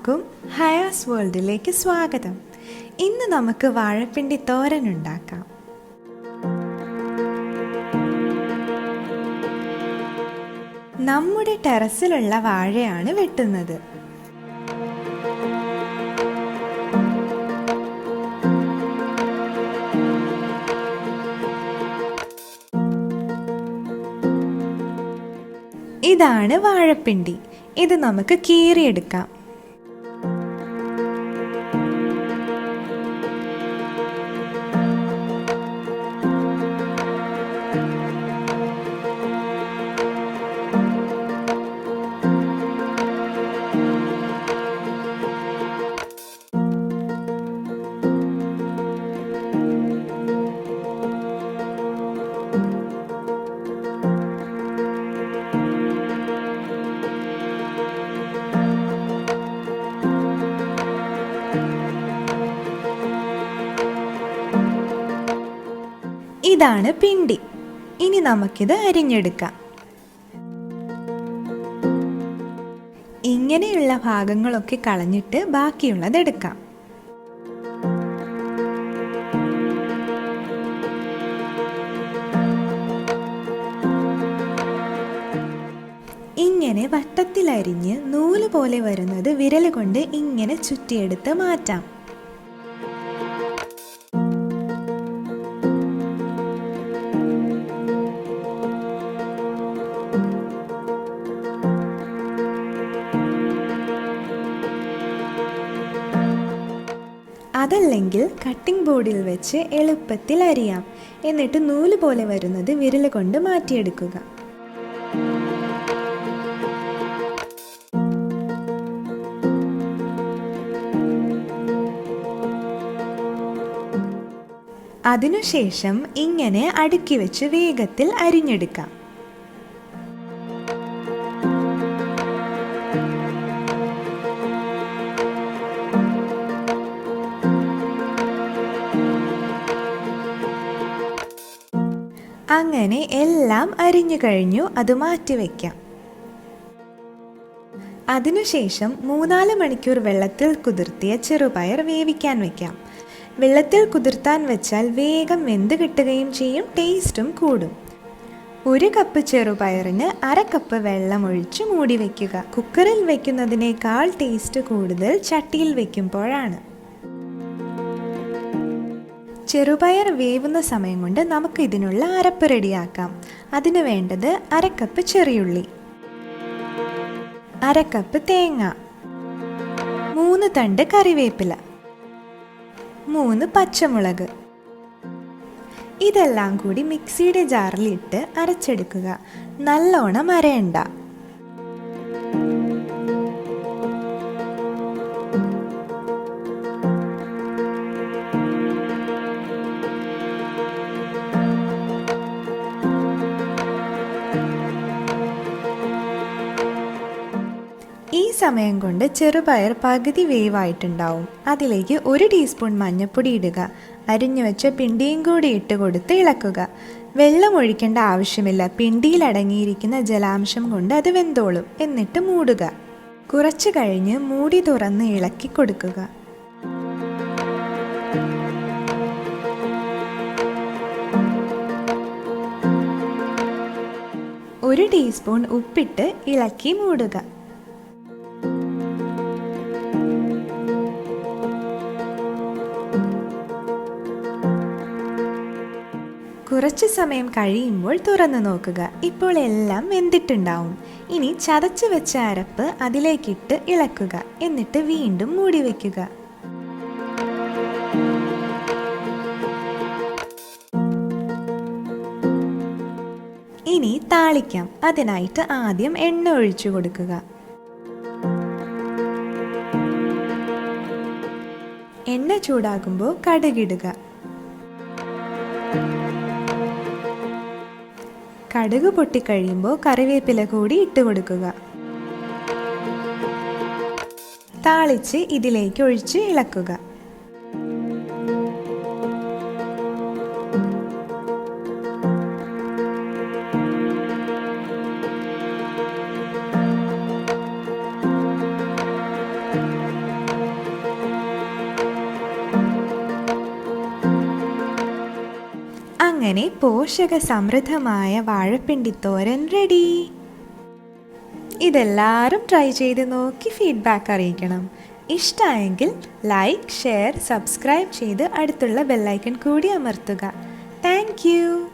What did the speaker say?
എല്ലാവർക്കും ഹയാസ് വേൾഡിലേക്ക് സ്വാഗതം. ഇന്ന് നമുക്ക് വാഴപ്പിണ്ടി തോരൻ ഉണ്ടാക്കാം. നമ്മുടെ ടെറസിലുള്ള വാഴയാണ് വെട്ടുന്നത്. ഇതാണ് വാഴപ്പിണ്ടി. ഇത് നമുക്ക് കീറിയെടുക്കാം. ഇതാണ് പിണ്ടി. ഇനി നമുക്കിത് അരിഞ്ഞെടുക്കാം. ഇങ്ങനെയുള്ള ഭാഗങ്ങളൊക്കെ കളഞ്ഞിട്ട് ബാക്കിയുള്ളത് എടുക്കാം. ഇങ്ങനെ വട്ടത്തിലരിഞ്ഞ് നൂല് പോലെ വരുന്നത് വിരൽ കൊണ്ട് ഇങ്ങനെ ചുറ്റിയെടുത്ത് മാറ്റാം. അതല്ലെങ്കിൽ കട്ടിംഗ് ബോർഡിൽ വെച്ച് എളുപ്പത്തിൽ അരിയാം. എന്നിട്ട് നൂല് പോലെ വരുന്നത് വിരൽ കൊണ്ട് മാറ്റിയെടുക്കുക. അതിനുശേഷം ഇങ്ങനെ അടുക്കി വെച്ച് വേഗത്തിൽ അരിഞ്ഞെടുക്കാം. അങ്ങനെ എല്ലാം അരിഞ്ഞു കഴിഞ്ഞു. അത് മാറ്റിവെക്കാം. അതിനുശേഷം 3-4 മണിക്കൂർ വെള്ളത്തിൽ കുതിർത്തിയ ചെറുപയർ വേവിക്കാൻ വെക്കാം. വെള്ളത്തിൽ കുതിർത്താൻ വെച്ചാൽ വേഗം വെന്ത് കിട്ടുകയും ചെയ്യും, ടേസ്റ്റും കൂടും. 1 കപ്പ് ചെറുപയറിന് 1/2 കപ്പ് വെള്ളം ഒഴിച്ച് മൂടി വയ്ക്കുക. കുക്കറിൽ വയ്ക്കുന്നതിനേക്കാൾ ടേസ്റ്റ് കൂടുതൽ ചട്ടിയിൽ വയ്ക്കുമ്പോഴാണ്. ചെറുപയർ വേവുന്ന സമയം കൊണ്ട് നമുക്ക് ഇതിനുള്ള അരപ്പ് റെഡിയാക്കാം. അതിന് വേണ്ടത് 1/2 കപ്പ് ചെറിയുള്ളി, 1/2 കപ്പ് തേങ്ങ, 3 തണ്ട് കറിവേപ്പില, 3 പച്ചമുളക്. ഇതെല്ലാം കൂടി മിക്സിയുടെ ജാറിലിട്ട് അരച്ചെടുക്കുക. നല്ലോണം അരയണ്ട. ഈ സമയം കൊണ്ട് ചെറുപയർ പകുതി വേവായിട്ടുണ്ടാവും. അതിലേക്ക് 1 ടീസ്പൂൺ മഞ്ഞൾപ്പൊടി ഇടുക. അരിഞ്ഞു വെച്ച പിണ്ടിയും കൂടി ഇട്ട് കൊടുത്ത് ഇളക്കുക. വെള്ളം ഒഴിക്കേണ്ട ആവശ്യമില്ല. പിണ്ടിയിൽ അടങ്ങിയിരിക്കുന്ന ജലാംശം കൊണ്ട് അത് വെന്തോളും. എന്നിട്ട് മൂടുക. കുറച്ചു കഴിഞ്ഞ് മൂടി തുറന്ന് ഇളക്കി കൊടുക്കുക. ഒരു ടീസ്പൂൺ ഉപ്പിട്ട് ഇളക്കി മൂടുക. കുറച്ച് സമയം കഴിയുമ്പോൾ തുറന്നു നോക്കുക. ഇപ്പോൾ എല്ലാം വെന്തിട്ടുണ്ടാവും. ഇനി ചതച്ചു വെച്ച അരപ്പ് അതിലേക്കിട്ട് ഇളക്കുക. എന്നിട്ട് വീണ്ടും മൂടി വയ്ക്കുക. ഇനി താളിക്കാം. അതിനായിട്ട് ആദ്യം എണ്ണ ഒഴിച്ചു കൊടുക്കുക. എണ്ണ ചൂടാകുമ്പോൾ കടുകിടുക. കടുക് പൊട്ടിക്കഴിയുമ്പോൾ കറിവേപ്പില കൂടി ഇട്ട് കൊടുക്കുക. താളിച്ച് ഇതിലേക്ക് ഒഴിച്ച് ഇളക്കുക. അങ്ങനെ പോഷക സമൃദ്ധമായ വാഴപ്പിണ്ടിത്തോരൻ റെഡി. ഇതെല്ലാവരും ട്രൈ ചെയ്ത് നോക്കി ഫീഡ്ബാക്ക് അറിയിക്കണം. ഇഷ്ടമായെങ്കിൽ ലൈക്ക്, ഷെയർ, സബ്സ്ക്രൈബ് ചെയ്ത് അടുത്തുള്ള ബെല്ലൈക്കൺ കൂടി അമർത്തുക. Thank you.